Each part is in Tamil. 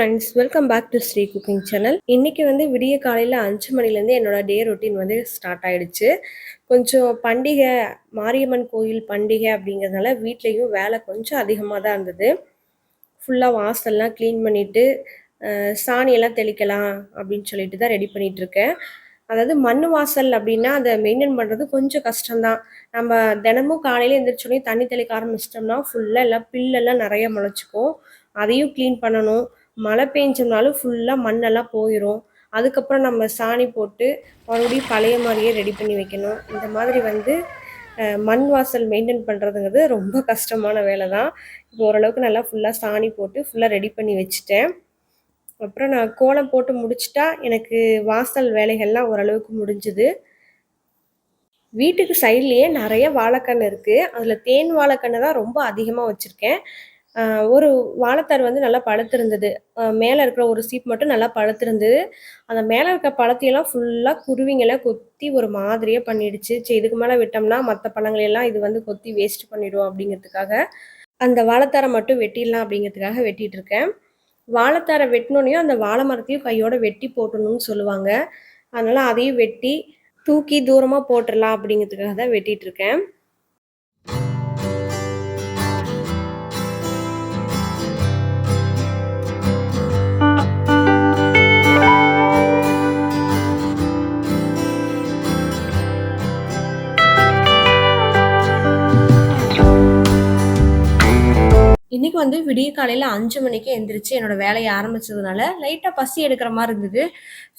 Friends, welcome back to Shri cooking channel. இன்னைக்கு வந்து விடிய காலையில் 5 மணிலேருந்து என்னோட டே ரொட்டீன் வந்து ஸ்டார்ட் ஆயிடுச்சு. கொஞ்சம் பண்டிகை, மாரியம்மன் கோயில் பண்டிகை அப்படிங்கிறதுனால வீட்லேயும் வேலை கொஞ்சம் அதிகமாக தான் இருந்தது. ஃபுல்லாக வாசல்லாம் க்ளீன் பண்ணிவிட்டு சாணியெல்லாம் தெளிக்கலாம் அப்படின்னு சொல்லிட்டு தான் ரெடி பண்ணிகிட்ருக்கேன். அதாவது மண் வாசல் அப்படின்னா அதை மெயின்டைன் பண்ணுறது கொஞ்சம் கஷ்டம்தான். நம்ம தினமும் காலையில் எழுந்திரிச்சோடனே தண்ணி தெளிக்க ஆரம்பிச்சிட்டோம்னா ஃபுல்லாக எல்லாம் பில்லெல்லாம் நிறைய முளைச்சிக்கும். அதையும் க்ளீன் பண்ணணும். மழை பெஞ்சோம்னாலும் ஃபுல்லாக மண்ணெல்லாம் போயிடும். அதுக்கப்புறம் நம்ம சாணி போட்டு மறுபடியும் பழைய மாதிரியே ரெடி பண்ணி வைக்கணும். இந்த மாதிரி வந்து மண் வாசல் மெயின்டைன் பண்ணுறதுங்கிறது ரொம்ப கஷ்டமான வேலை தான். இப்போ ஓரளவுக்கு நல்லா ஃபுல்லாக சாணி போட்டு ஃபுல்லாக ரெடி பண்ணி வச்சுட்டேன். அப்புறம் நான் கோலம் போட்டு முடிச்சிட்டா எனக்கு வாசல் வேலைகள்லாம் ஓரளவுக்கு முடிஞ்சுது. வீட்டுக்கு சைட்லேயே நிறைய வாழைக்கன்று இருக்குது. அதில் தேன் வாழைக்கன்று தான் ரொம்ப அதிகமாக வச்சுருக்கேன். ஒரு வாழைத்தார் வந்து நல்லா பழுத்திருந்தது. மேலே இருக்கிற ஒரு சீப் மட்டும் நல்லா பழுத்திருந்தது. அந்த மேலே இருக்க பழத்தையெல்லாம் ஃபுல்லாக குருவிங்கலாம் கொத்தி ஒரு மாதிரியாக பண்ணிடுச்சு. சரி, இதுக்கு மேலே விட்டோம்னா மற்ற பழங்களையெல்லாம் இது வந்து கொத்தி வேஸ்ட் பண்ணிடும் அப்படிங்கிறதுக்காக அந்த வாழைத்தாரை மட்டும் வெட்டிடலாம் அப்படிங்கிறதுக்காக வெட்டிகிட்டு இருக்கேன். வாழைத்தாரை வெட்டினோனையும் அந்த வாழை மரத்தையும் கையோட வெட்டி போட்டணும்னு சொல்லுவாங்க. அதனால் அதையும் வெட்டி தூக்கி தூரமாக போட்டுடலாம் அப்படிங்கிறதுக்காக தான் வெட்டிகிட்டு இருக்கேன். இன்னைக்கு வந்து விடிய காலையில் 5 மணிக்கு எந்திரிச்சு என்னோட வேலையை ஆரம்பிச்சதுனால லைட்டாக பசி எடுக்கிற மாதிரி இருந்தது.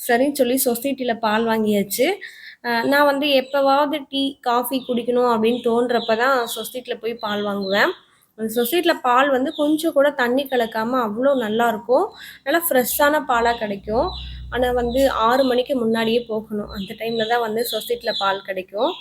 சரின்னு சொல்லி சொசைட்டியில் பால் வாங்கியாச்சு. நான் வந்து எப்போவாவது டீ காஃபி குடிக்கணும் அப்படின்னு தோன்றப்ப தான் சொசைட்டியில் போய் பால் வாங்குவேன். அந்த சொசைட்டியில் பால் வந்து கொஞ்சம் கூட தண்ணி கலக்காமல் அவ்வளோ நல்லாயிருக்கும். நல்லா ஃப்ரெஷ்ஷான பாலாக கிடைக்கும். ஆனால் வந்து 6 மணிக்கு முன்னாடியே போகணும். அந்த டைமில் தான் வந்து சொசைட்டியில் பால் கிடைக்கும்.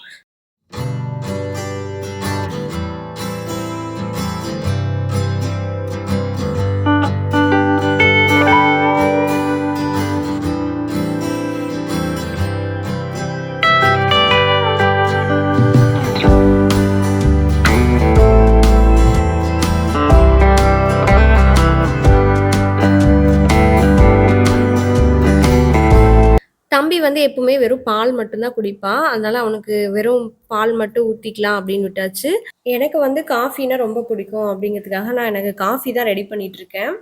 தம்பி வந்து எப்பவுமே வெறும் பால் மட்டும்தான் குடிப்பான். அதனால அவனுக்கு வெறும் பால் மட்டும் ஊற்றிக்கலாம் அப்படின்னு விட்டாச்சு. எனக்கு வந்து காஃபின்னா ரொம்ப பிடிக்கும் அப்படிங்கிறதுக்காக நான் எனக்கு காஃபி தான் ரெடி பண்ணிகிட்ருக்கேன்.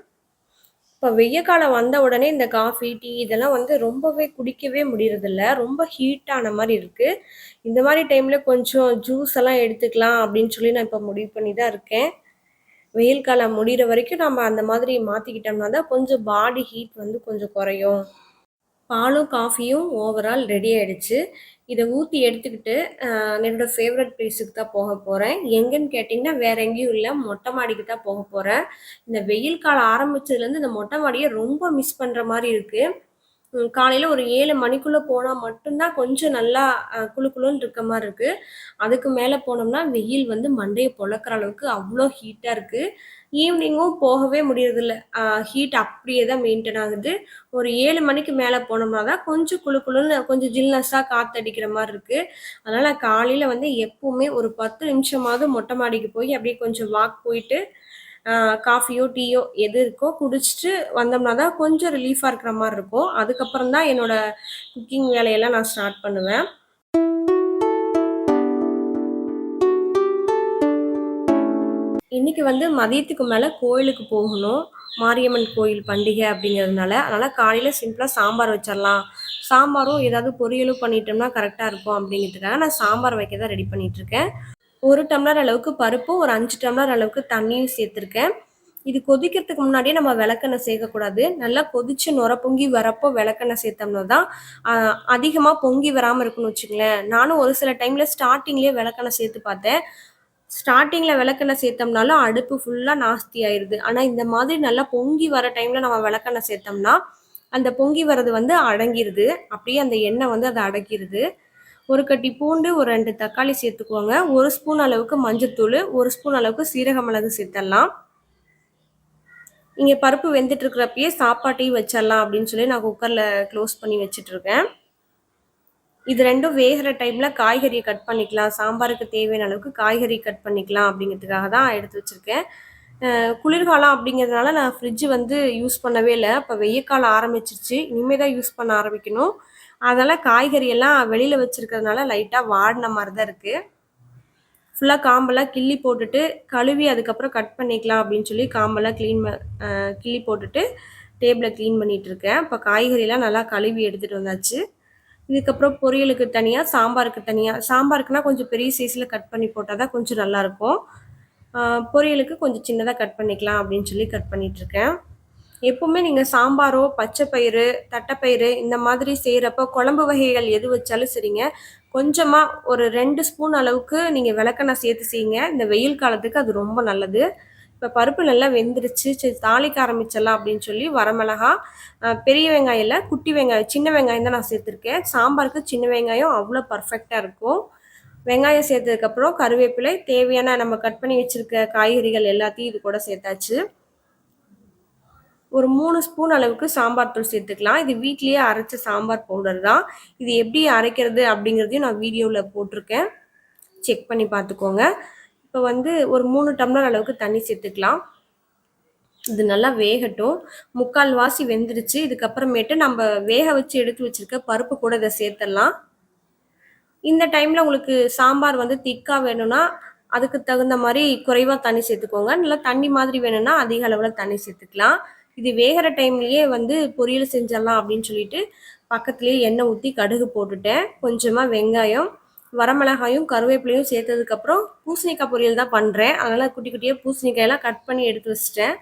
இப்போ வெய்ய காலம் வந்த உடனே இந்த காஃபி, டீ இதெல்லாம் வந்து ரொம்பவே குடிக்கவே முடியறதில்ல. ரொம்ப ஹீட்டான மாதிரி இருக்குது. இந்த மாதிரி டைமில் கொஞ்சம் ஜூஸ் எல்லாம் எடுத்துக்கலாம் அப்படின்னு சொல்லி நான் இப்போ முடிவு பண்ணி தான் இருக்கேன். வெயில் காலம் முடிகிற வரைக்கும் நம்ம அந்த மாதிரி மாற்றிக்கிட்டோம்னா தான் கொஞ்சம் பாடி ஹீட் வந்து கொஞ்சம் குறையும். பாலும் காஃபியும் ஓவரால் ரெடி ஆகிடுச்சு. இதை ஊற்றி எடுத்துக்கிட்டு என்னோடய ஃபேவரட் பிளேஸுக்கு தான் போக போகிறேன். எங்கேன்னு கேட்டிங்கன்னா வேறு எங்கேயும் இல்லை, மொட்டை மாடிக்கு தான் போக போகிறேன். இந்த வெயில் காலம் ஆரம்பித்ததுலேருந்து இந்த மொட்டை மாடியை ரொம்ப மிஸ் பண்ணுற மாதிரி இருக்குது. காலையில் ஒரு 7 மணிக்குள்ளே போனால் மட்டும்தான் கொஞ்சம் நல்லா குளு குளுன்னு இருக்க மாதிரி இருக்குது. அதுக்கு மேலே போனோம்னா வெயில் வந்து மண்டையை பொழக்கிற அளவுக்கு அவ்வளோ ஹீட்டாக இருக்குது. ஈவினிங்கும் போகவே முடியறதில்ல. ஹீட் அப்படியே தான் மெயின்டைன் ஆகுது. ஒரு 7 மணிக்கு மேலே போனோம்னா தான் கொஞ்சம் குளு குளுன்னு கொஞ்சம் ஜில்னஸாக காற்றடிக்கிற மாதிரி இருக்குது. அதனால் காலையில் வந்து எப்போவுமே ஒரு 10 நிமிஷமாவது மொட்டை மாடிக்கு போய் அப்படியே கொஞ்சம் வாக் போயிட்டு காஃபியோ டீயோ எது இருக்கோ குடிச்சிட்டு வந்தோம்னா தான் கொஞ்சம் ரிலீஃபாக இருக்கிற மாதிரி இருக்கும். அதுக்கப்புறம் தான் என்னோட குக்கிங் வேலையெல்லாம் நான் ஸ்டார்ட் பண்ணுவேன். இன்னைக்கு வந்து மதியத்துக்கு மேலே கோயிலுக்கு போகணும். மாரியம்மன் கோயில் பண்டிகை அப்படிங்கிறதுனால. அதனால் காலையில் சிம்பிளாக சாம்பார் வச்சிடலாம். சாம்பாரும் ஏதாவது பொரியலும் பண்ணிட்டோம்னா கரெக்டாக இருக்கும் அப்படிங்கிறதுக்காக நான் சாம்பார் வைக்க தான் ரெடி பண்ணிகிட்ருக்கேன். 1 டம்ளர் அளவுக்கு பருப்பும் ஒரு 5 டம்ளர் அளவுக்கு தண்ணியும் சேர்த்துருக்கேன். இது கொதிக்கிறதுக்கு முன்னாடியே நம்ம விளக்கெண்ணெய் சேர்க்கக்கூடாது. நல்லா கொதிச்சு நுர பொங்கி வரப்போ விளக்கெண்ணெய் சேர்த்தோம்னா தான் அதிகமாக பொங்கி வராமல் இருக்குன்னு வச்சுங்களேன். நானும் ஒரு சில டைமில் ஸ்டார்டிங்லேயே விளக்கெண்ணெய் சேர்த்து பார்த்தேன். ஸ்டார்டிங்கில் விளக்கெண்ணெய் சேர்த்தோம்னாலும் அடுப்பு ஃபுல்லாக நாஸ்தி ஆயிடுது. ஆனால் இந்த மாதிரி நல்லா பொங்கி வர டைமில் நம்ம விளக்கெண்ணெய் சேர்த்தோம்னா அந்த பொங்கி வர்றது வந்து அடங்கிடுது. அப்படியே அந்த எண்ணெய் வந்து அதை அடக்கிடுது. ஒரு கட்டி பூண்டு, ஒரு 2 தக்காளி சேர்த்துக்குவாங்க. 1 ஸ்பூன் அளவுக்கு மஞ்சத்தூள், 1 ஸ்பூன் அளவுக்கு சீரக மிளகு சேர்த்துடலாம். இங்கே பருப்பு வெந்துட்டு இருக்கிறப்பயே சாப்பாட்டையும் வச்சிடலாம் அப்படின்னு சொல்லி நான் குக்கரில் க்ளோஸ் பண்ணி வச்சுட்ருக்கேன். இது ரெண்டும் வேகிற டைமில் காய்கறியை கட் பண்ணிக்கலாம். சாம்பாருக்கு தேவையான அளவுக்கு காய்கறி கட் பண்ணிக்கலாம் அப்படிங்கிறதுக்காக தான் எடுத்து வச்சுருக்கேன். குளிர்காலம் அப்படிங்கிறதுனால நான் ஃப்ரிட்ஜ் வந்து யூஸ் பண்ணவே இல்ல. இப்ப வெய்ய காலம் ஆரம்பிச்சிருச்சு. இனிமே தான் யூஸ் பண்ண ஆரம்பிக்கணும். அதனால காய்கறி எல்லாம் வெளியில வச்சிருக்கிறதுனால லைட்டா வாடின மாரி தான் இருக்கு. ஃபுல்லா காம்பெல்லாம் கிள்ளி போட்டுட்டு, கழுவி அதுக்கப்புறம் கட் பண்ணிக்கலாம் அப்படின்னு சொல்லி காம்பெல்லாம் கிள்ளி போட்டுட்டு, டேபிள கிளீன் பண்ணிட்டு இருக்கேன். இப்ப காய்கறிலாம் நல்லா கழுவி எடுத்துட்டு வந்தாச்சு. இதுக்கப்புறம் பொரியலுக்கு தனியா, சாம்பாருக்கு தனியா. சாம்பாருக்குன்னா கொஞ்சம் பெரிய சைஸ்ல கட் பண்ணி போட்டா தான் கொஞ்சம் நல்லாயிருக்கும். பொரியலுக்கு கொஞ்சம் சின்னதா கட் பண்ணிக்கலாம் அப்படின்னு சொல்லி கட் பண்ணிட்டு இருக்கேன். எப்பவுமே நீங்க சாம்பாரோ, பச்சை பயிறு, தட்டைப்பயிறு இந்த மாதிரி செய்றப்ப குழம்பு வகைகள் எது வச்சாலும் சரிங்க, கொஞ்சமா ஒரு 2 ஸ்பூன் அளவுக்கு நீங்க விளக்கெண்ணெய் சேர்த்து செய்யுங்க. இந்த வெயில் காலத்துக்கு அது ரொம்ப நல்லது. இப்ப பருப்பு நல்லா வெந்துருச்சு. சரி தாளிக்க ஆரம்பிச்சிடலாம் அப்படின்னு சொல்லி வரமிளகா, பெரிய வெங்காயம் இல்ல, குட்டி வெங்காயம், சின்ன வெங்காயம் தான் நான் சேர்த்துருக்கேன். சாம்பாருக்கு சின்ன வெங்காயம் அவ்வளோ பர்ஃபெக்ட்டா இருக்கும். வெங்காயம் சேர்த்ததுக்கப்புறம் கருவேப்பிலை, தேவையான நம்ம கட் பண்ணி வச்சிருக்க காய்கறிகள் எல்லாத்தையும் இது கூட சேர்த்தாச்சு. ஒரு 3 ஸ்பூன் அளவுக்கு சாம்பார் தூள் சேர்த்துக்கலாம். இது வீட்லயே அரைச்ச சாம்பார் பவுடர் தான். இது எப்படி அரைக்கிறது அப்படிங்கிறதையும் நான் வீடியோல போட்டிருக்கேன். செக் பண்ணி பார்த்துக்கோங்க. இப்போ வந்து ஒரு 3 டம்ளர் அளவுக்கு தண்ணி சேர்த்துக்கலாம். இது நல்லா வேகட்டும். 3/4 வாசி வெந்துருச்சு. இதுக்கப்புறமேட்டு நம்ம வேக வச்சு எடுத்து வச்சிருக்க பருப்பு கூட இதை சேர்த்துடலாம். இந்த டைம்ல உங்களுக்கு சாம்பார் வந்து திக்கா வேணும்னா அதுக்கு தகுந்த மாதிரி குறைவா தண்ணி சேர்த்துக்கோங்க. நல்லா தண்ணி மாதிரி வேணும்னா அதிக அளவுல தண்ணி சேர்த்துக்கலாம். இது வேகிற டைம்லயே வந்து பொரியல் செஞ்சிடலாம் அப்படின்னு சொல்லிட்டு பக்கத்துலயே எண்ணெய் ஊற்றி கடுகு போட்டுட்டேன். கொஞ்சமா வெங்காயம், வரமிளகாயும் கருவேப்பிலையும் சேர்த்ததுக்கப்புறம் பூசணிக்காய் பொரியல் தான் பண்ணுறேன். அதனால குட்டி குட்டியாக பூசணிக்காயெல்லாம் கட் பண்ணி எடுத்து வச்சிட்டேன்.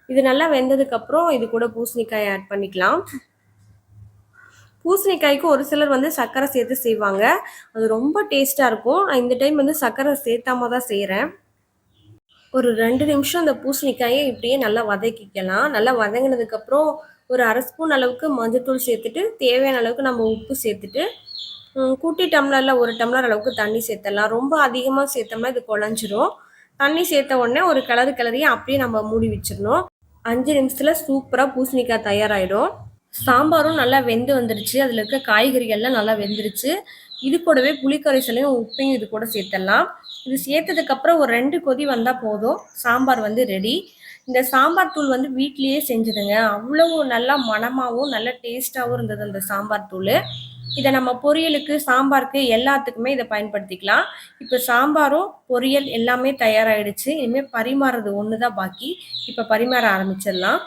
இது நல்லா வெந்ததுக்கப்புறம் இது கூட பூசணிக்காயை ஆட் பண்ணிக்கலாம். பூசணிக்காய்க்கு ஒரு சிலர் வந்து சர்க்கரை சேர்த்து செய்வாங்க. அது ரொம்ப டேஸ்ட்டாக இருக்கும். நான் இந்த டைம் வந்து சர்க்கரை சேர்த்தாம தான் செய்கிறேன். ஒரு 2 நிமிஷம் அந்த பூசணிக்காயை இப்படியே நல்லா வதக்கிக்கலாம். நல்லா வதங்கினதுக்கப்புறம் ஒரு 1/2 ஸ்பூன் அளவுக்கு மஞ்சள்தூள் சேர்த்துட்டு, தேவையான அளவுக்கு நம்ம உப்பு சேர்த்துட்டு, குட்டி டம்ளரில் 1 டம்ளர் அளவுக்கு தண்ணி சேர்த்துடலாம். ரொம்ப அதிகமாக சேர்த்தோம்னா இது குழஞ்சிரும். தண்ணி சேர்த்த உடனே ஒரு கிளறி அப்படியே நம்ம மூடி வச்சிடணும். 5 நிமிஷத்தில் சூப்பராக பூசணிக்காய் தயாராகிடும். சாம்பாரும் நல்லா வெந்து வந்துருச்சு. அதில் இருக்க காய்கறிகள்லாம் நல்லா வெந்துருச்சு. இது கூடவே புளிக்கரைசலையும் உப்பையும் இது கூட சேர்த்துடலாம். இது சேர்த்ததுக்கப்புறம் ஒரு 2 கொதி வந்தால் போதும். சாம்பார் வந்து ரெடி. இந்த சாம்பார் தூள் வந்து வீட்லேயே செஞ்சுதுங்க. அவ்வளவு நல்லா மணமாகவும் நல்ல டேஸ்ட்டாகவும் இருந்தது அந்த சாம்பார் தூள். இதை நம்ம பொரியலுக்கு, சாம்பாருக்கு எல்லாத்துக்குமே இதை பயன்படுத்திக்கலாம். இப்போ சாம்பாரும் பொரியல் எல்லாமே தயாராகிடுச்சு. இனிமேல் பரிமாறுறது ஒன்று தான் பாக்கி. இப்போ பரிமாற ஆரம்பிச்சிடலாம்.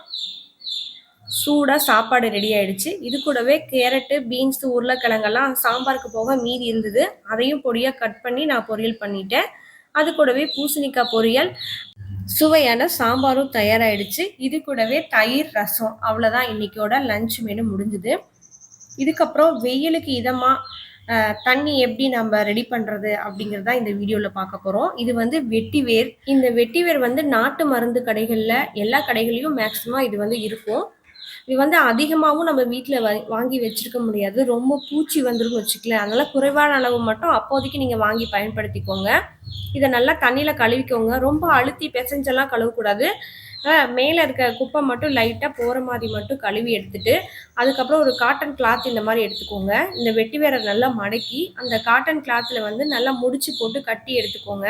சூடாக சாப்பாடு ரெடி ஆயிடுச்சு. இது கூடவே கேரட்டு, பீன்ஸ், உருளைக்கிழங்கெல்லாம் சாம்பாருக்கு போக மீதி இருந்தது. அதையும் பொடியாக கட் பண்ணி நான் பொரியல் பண்ணிட்டேன். அது கூடவே பூசணிக்காய் பொரியல், சுவையான சாம்பாரும் தயாராகிடுச்சு. இது கூடவே தயிர், ரசம், அவ்வளோதான் இன்னைக்கோட லஞ்ச் மெனு முடிஞ்சுது. இதுக்கப்புறம் வெயிலுக்கு இதமாக தண்ணி எப்படி நம்ம ரெடி பண்ணுறது அப்படிங்கிறத இந்த வீடியோவில் பார்க்க போகிறோம். இது வந்து வெட்டிவேர். இந்த வெட்டிவேர் வந்து நாட்டு மருந்து கடைகளில் எல்லா கடைகள்லையும் மேக்ஸிமம் இது வந்து இருக்கும். இது வந்து அதிகமாகவும் நம்ம வீட்டில் வாங்கி வச்சிருக்க முடியாது. ரொம்ப பூச்சி வந்துடும் வச்சுக்கல. அதனால் குறைவான அளவு மட்டும் அப்போதைக்கு நீங்கள் வாங்கி பயன்படுத்திக்கோங்க. இதை நல்லா தண்ணியில் கழுவிக்கோங்க. ரொம்ப அழுத்தி பிசைஞ்செல்லாம் கழுவக்கூடாது. மேலே இருக்க குப்பை மட்டும் லைட்டாக போகிற மாதிரி மட்டும் கழுவி எடுத்துட்டு, அதுக்கப்புறம் ஒரு காட்டன் கிளாத் இந்த மாதிரி எடுத்துக்கோங்க. இந்த வெட்டி வேரை நல்லா மடக்கி அந்த காட்டன் கிளாத்தில் வந்து நல்லா முடிச்சு போட்டு கட்டி எடுத்துக்கோங்க.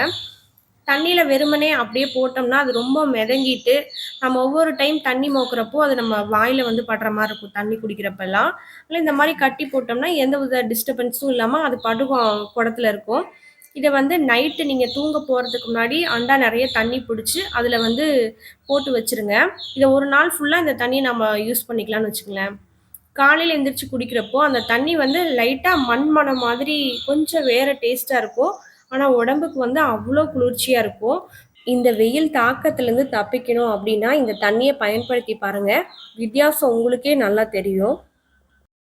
தண்ணியில் வெறுமனே அப்படியே போட்டோம்னா அது ரொம்ப மிதங்கிட்டு நம்ம ஒவ்வொரு டைம் தண்ணி மோக்கிறப்போ அது நம்ம வாயில் வந்து படுற மாதிரி இருக்கும் தண்ணி குடிக்கிறப்பெல்லாம். இல்லை இந்த மாதிரி கட்டி போட்டோம்னா எந்த வித டிஸ்டர்பன்ஸும் இல்லாமல் அது பாட்டுக்கும் குடத்துல இருக்கும். இதை வந்து நைட்டு நீங்கள் தூங்க போகிறதுக்கு முன்னாடி அண்டா நிறைய தண்ணி பிடிச்சி அதில் வந்து போட்டு வச்சுருங்க. இதை ஒரு நாள் ஃபுல்லாக இந்த தண்ணியை நம்ம யூஸ் பண்ணிக்கலாம்னு வச்சுக்கங்களேன். காலையில் எந்திரிச்சு குடிக்கிறப்போ அந்த தண்ணி வந்து லைட்டாக மண் மணம் மாதிரி கொஞ்சம் வேறு டேஸ்ட்டாக இருக்கும். ஆனால் உடம்புக்கு வந்து அவ்வளோ குளிர்ச்சியாக இருக்கும். இந்த வெயில் தாக்கத்துலேருந்து தப்பிக்கணும் அப்படின்னா இந்த தண்ணியை பயன்படுத்தி பாருங்கள். வித்தியாசம் உங்களுக்கே நல்லா தெரியும்.